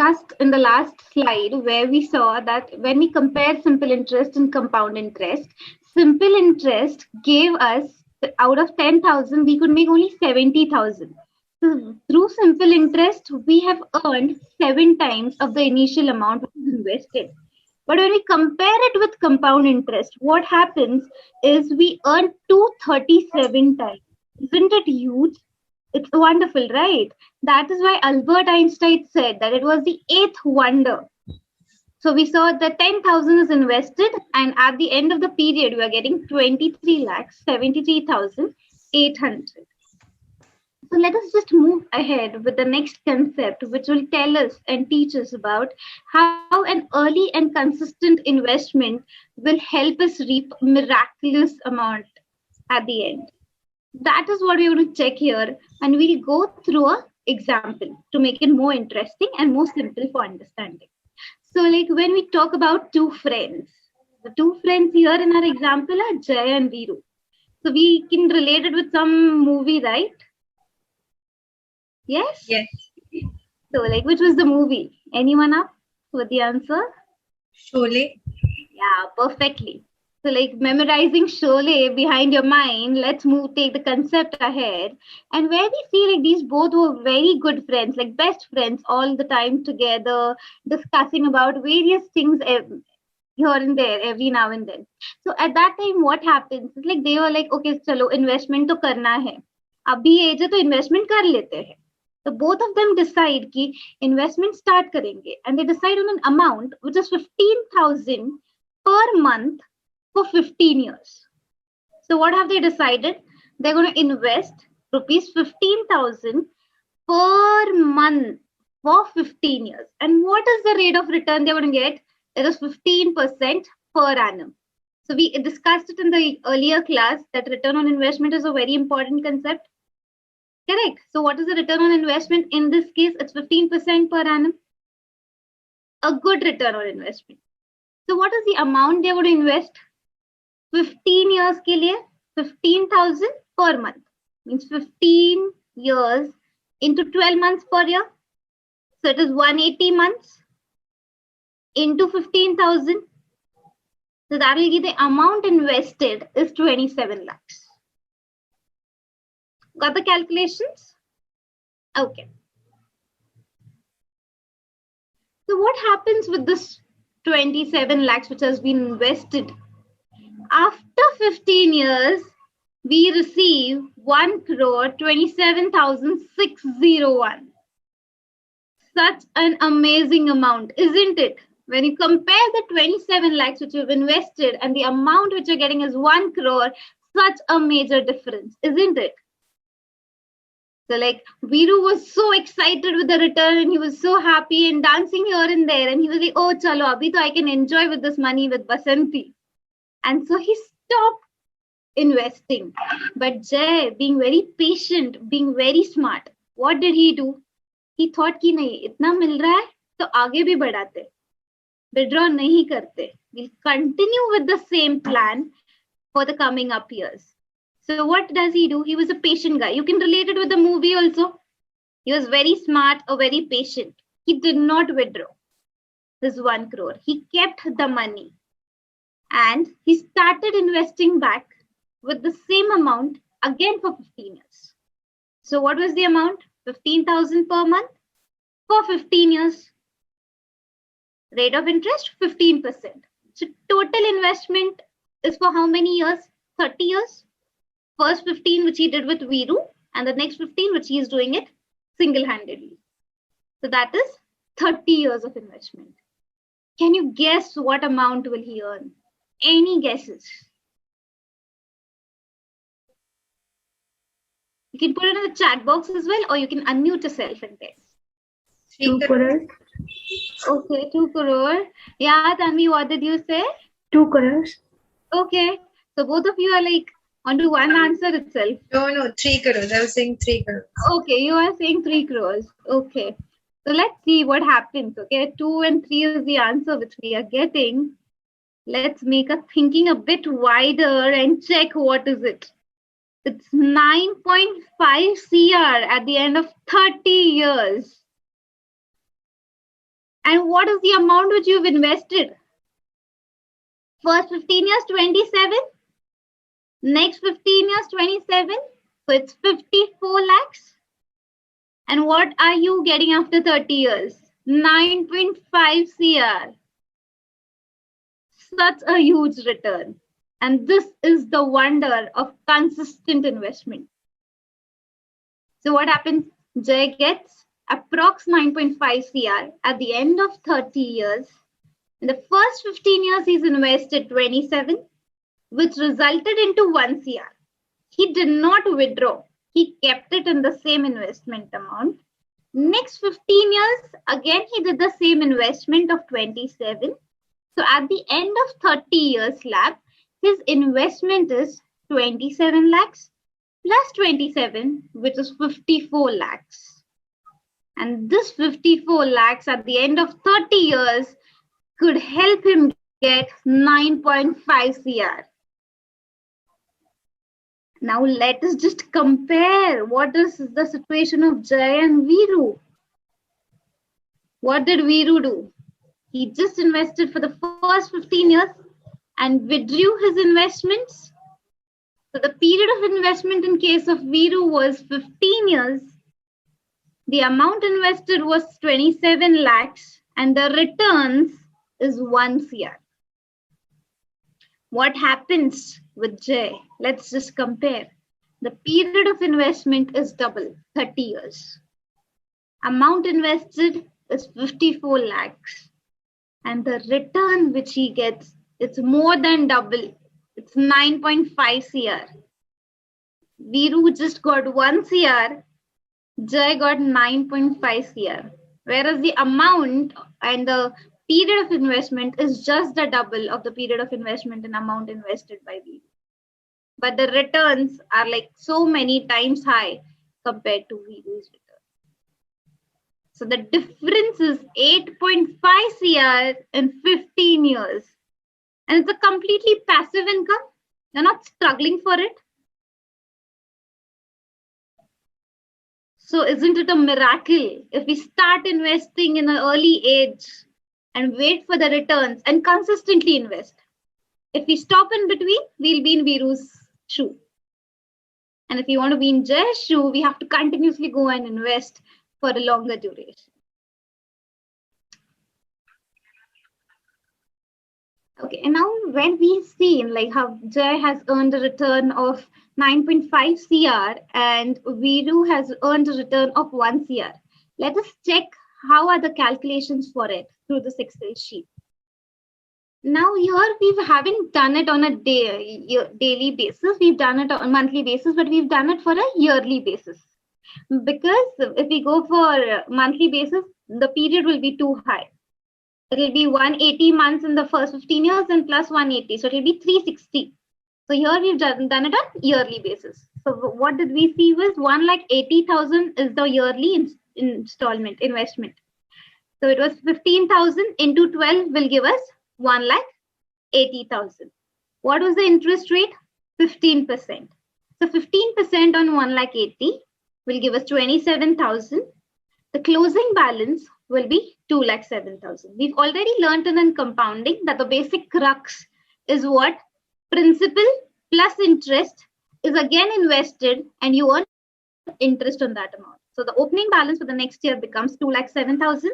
discussed in the last slide where we saw that when we compare simple interest and compound interest, simple interest gave us out of 10,000, we could make only 70,000. So through simple interest, we have earned 7 times of the initial amount which is invested. But when we compare it with compound interest, what happens is we earn 237 times. Isn't it huge? It's wonderful, right? That is why Albert Einstein said that it was the eighth wonder. So we saw that 10,000 is invested, and at the end of the period, we are getting 23,73,800. So let us just move ahead with the next concept, which will tell us and teach us about how an early and consistent investment will help us reap miraculous amount at the end. That is what we're going to check here, and we'll go through an example to make it more interesting and more simple for understanding. So like when we talk about two friends, the two friends here in our example are Jay and Viru. So we can relate it with some movie, right? Yes? Yes. So like which was the movie? Anyone up with the answer? Sholay. Yeah, perfectly. So like memorizing Sholay behind your mind, let's take the concept ahead. And where we see like these both were very good friends, like best friends all the time together, discussing about various things here and there every now and then. So at that time, what happens is like they were like, okay, chalo, investment to karna hai. Abhi age hai to investment kar lete hai. So both of them decide कि investment start करेंगे, and they decide on an amount which is 15,000 per month for 15 years. So what have they decided? They're going to invest rupees 15,000 per month for 15 years. And what is the rate of return they're going to get? It is 15% per annum. So we discussed it in the earlier class that return on investment is a very important concept. Correct. So what is the return on investment? In this case, it's 15% per annum. A good return on investment. So what is the amount they're going to invest? 15 years के लिए 15,000 per month. Means 15 years into 12 months per year. So it is 180 months into 15,000. So that will give the amount invested is 27 lakhs. Got the calculations? Okay. So what happens with this 27 lakhs which has been invested? After 15 years, we receive 1,27,601. Such an amazing amount, isn't it? When you compare the 27 lakhs which you've invested and the amount which you're getting is 1 crore, such a major difference, isn't it? So like Viru was so excited with the return and he was so happy and dancing here and there. And he was like, oh, chalo, abhi to I can enjoy with this money with Basanti. And so he stopped investing. But Jay, being very patient, being very smart, what did he do? He thought कि नहीं इतना मिल रहा है तो आगे भी बढ़ाते, withdraw नहीं करते. We'll continue with the same plan for the coming up years. So what does he do? He was a patient guy. You can relate it with the movie also. He was very smart or very patient. He did not withdraw this 1 crore. He kept the money and he started investing back with the same amount again for 15 years. So what was the amount? 15,000 per month for 15 years. Rate of interest 15%. So total investment is for how many years? 30 years. First 15 which he did with Viru and the next 15 which he is doing it single-handedly. So that is 30 years of investment. Can you guess what amount will he earn? Any guesses? You can put it in the chat box as well, or you can unmute yourself and guess. 2 crores. Okay, 2 crore. Yeah, Tanvi, what did you say? 2 crores. Okay, so both of you are like onto one answer itself. No, 3 crores. I was saying 3 crores. Okay, you are saying 3 crores. Okay, so let's see what happens. Okay, 2 and 3 is the answer which we are getting. Let's make a thinking a bit wider and check what is it. It's 9.5 CR at the end of 30 years. And what is the amount which you've invested? First 15 years, 27. Next 15 years, 27. So it's 54 lakhs. And what are you getting after 30 years? 9.5 CR. Such a huge return. And this is the wonder of consistent investment. So what happens? Jay gets approx 9.5 CR at the end of 30 years. In the first 15 years, he's invested 27, which resulted into 1 CR. He did not withdraw. He kept it in the same investment amount. Next 15 years, again, he did the same investment of 27. So at the end of 30 years lab, his investment is 27 lakhs plus 27, which is 54 lakhs. And this 54 lakhs at the end of 30 years could help him get 9.5 CR. Now let us just compare what is the situation of Jay and Viru. What did Viru do? He just invested for the first 15 years and withdrew his investments. So the period of investment in case of Viru was 15 years. The amount invested was 27 lakhs and the returns is 1 CR. What happens with Jay? Let's just compare. The period of investment is double, 30 years. Amount invested is 54 lakhs. And the return which he gets, it's more than double. It's 9.5 CR. Viru just got 1 CR. Jay got 9.5 CR. Whereas the amount and the period of investment is just the double of the period of investment and amount invested by Viru. But the returns are like so many times high compared to Viru's return. So the difference is 8.5 CR in 15 years. And it's a completely passive income. You're not struggling for it. So isn't it a miracle if we start investing in an early age and wait for the returns and consistently invest? If we stop in between, we'll be in Viru's shoe. And if you want to be in Jay's shoe, we have to continuously go and invest for a longer duration. Okay, and now when we've seen like how Jay has earned a return of 9.5 CR and Viru has earned a return of 1 CR, let us check how are the calculations for it through this Excel sheet. Now here we haven't done it on a daily basis, we've done it on a monthly basis, but we've done it for a yearly basis. Because if we go for monthly basis, the period will be too high. It will be 180 months in the first 15 years and plus 180. So it will be 360. So here we've done it on yearly basis. So what did we see was 1,80,000 is the yearly installment investment. So it was 15,000 into 12 will give us 1,80,000. What was the interest rate? 15%. So 15% on 1,80,000 will give us 27,000. The closing balance will be 2,07,000. We've already learned in compounding that the basic crux is what? Principal plus interest is again invested and you earn interest on that amount. So the opening balance for the next year becomes 2,07,000.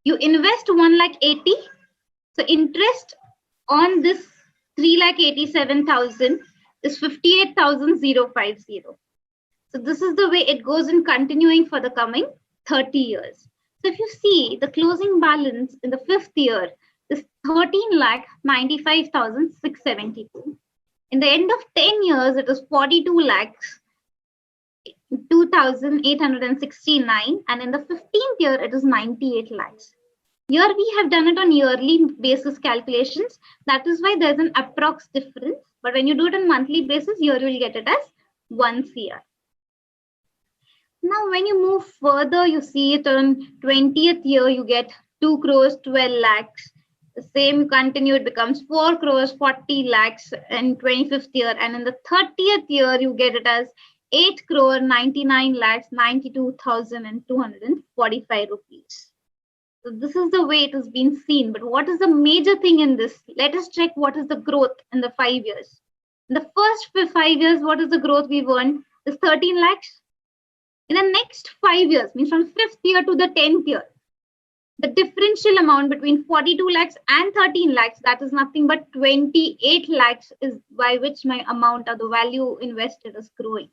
You invest 1,80,000. So interest on this 3,87,000 is 58,050. So this is the way it goes in continuing for the coming 30 years. So if you see the closing balance in the fifth year is 13,95,672. In the end of 10 years, it is 42,02,869. And in the 15th year, it is 98 lakhs. Here we have done it on yearly basis calculations. That is why there's an approx difference. But when you do it on monthly basis, here you will get it as 1 CR. Now, when you move further, you see it on 20th year, you get 2 crores, 12 lakhs. The same continue, it becomes 4 crores, 40 lakhs in 25th year. And in the 30th year, you get it as 8 crore, 99 lakhs, 92,245 rupees. So this is the way it has been seen. But what is the major thing in this? Let us check what is the growth in the 5 years. In the first 5 years, what is the growth we've earned? Is 13 lakhs. In the next 5 years, means from 5th year to the 10th year, the differential amount between 42 lakhs and 13 lakhs, that is nothing but 28 lakhs, is by which my amount or the value invested is growing.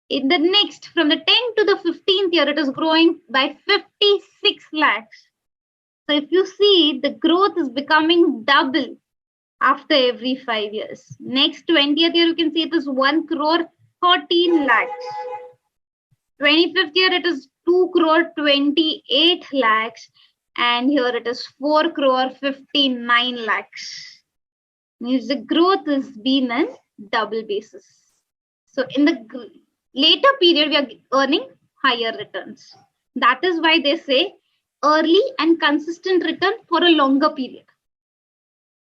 In the next, from the 10th to the 15th year, it is growing by 56 lakhs. So if you see, the growth is becoming double after every 5 years. Next 20th year, you can see it is 1 crore 13 lakhs. 25th year, it is 2 crore 28 lakhs. And here it is 4 crore 59 lakhs. Means the growth has been in double basis. So in the later period, we are earning higher returns. That is why they say early and consistent return for a longer period.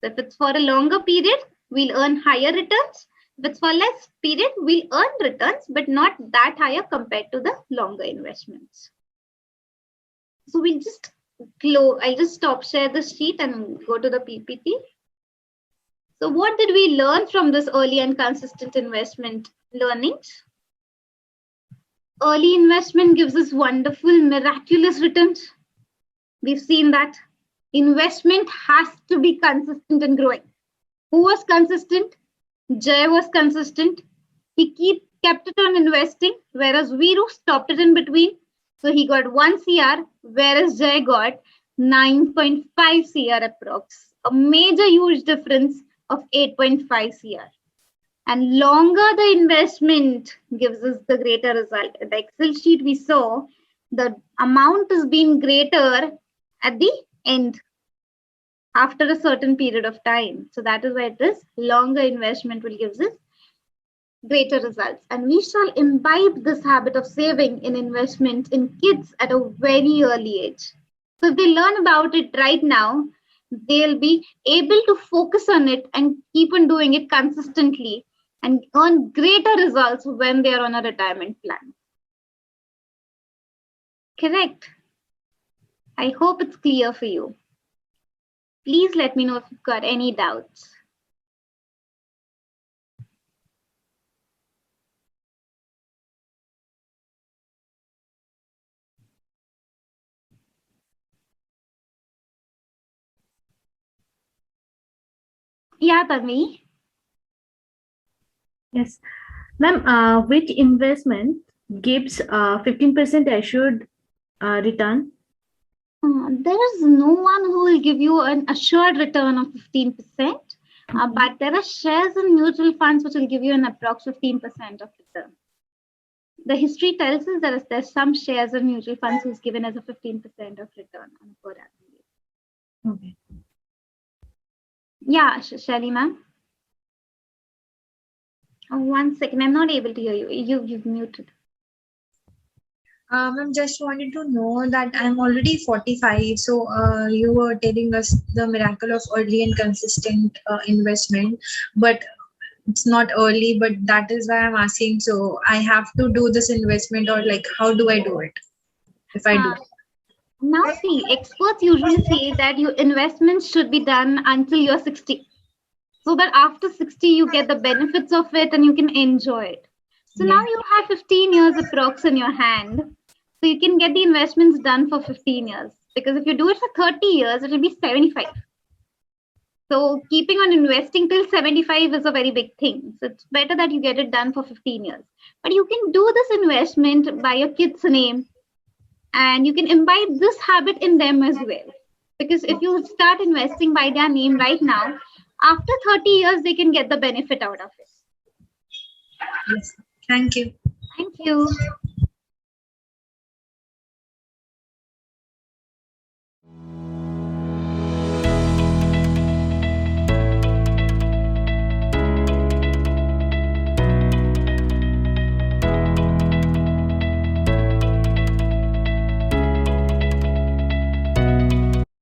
So if it's for a longer period, we'll earn higher returns. If it's for less period, we'll earn returns, but not that higher compared to the longer investments. So we'll just I'll just stop share the sheet and go to the PPT. So what did we learn from this early and consistent investment learnings? Early investment gives us wonderful, miraculous returns. We've seen that investment has to be consistent and growing. Who was consistent? Jay was consistent. He kept it on investing, whereas Viru stopped it in between. So he got 1 CR, whereas Jay got 9.5 CR approx. A major huge difference of 8.5 CR. And longer the investment gives us the greater result. In the Excel sheet we saw the amount has been greater at the end after a certain period of time. So that is why it is longer investment will give us greater results. And we shall imbibe this habit of saving in investment in kids at a very early age. So if they learn about it right now, they'll be able to focus on it and keep on doing it consistently and earn greater results when they are on a retirement plan. Correct. I hope it's clear for you. Please let me know if you've got any doubts. Yeah, Tanvi. Yes. Ma'am, which investment gives 15% assured return? There is no one who will give you an assured return of 15%, but there are shares in mutual funds which will give you an approx 15% of return. The history tells us that there's some shares in mutual funds who's given as a 15% of return on a per annum basis. Okay. Yeah, Shelly ma'am. Oh, 1 second, I'm not able to hear you. You've muted. Ma'am, just wanted to know that I'm already 45. So you were telling us the miracle of early and consistent investment, but it's not early. But that is why I'm asking. So I have to do this investment, or like, how do I do it? If I do. Now see, experts usually say that your investments should be done until you're 60. So that after 60, you get the benefits of it and you can enjoy it. So now you have 15 years approx in your hand. So you can get the investments done for 15 years. Because if you do it for 30 years, it will be 75. So keeping on investing till 75 is a very big thing. So it's better that you get it done for 15 years. But you can do this investment by your kid's name. And you can imbibe this habit in them as well. Because if you start investing by their name right now, after 30 years, they can get the benefit out of it. Yes. Thank you. Thank you.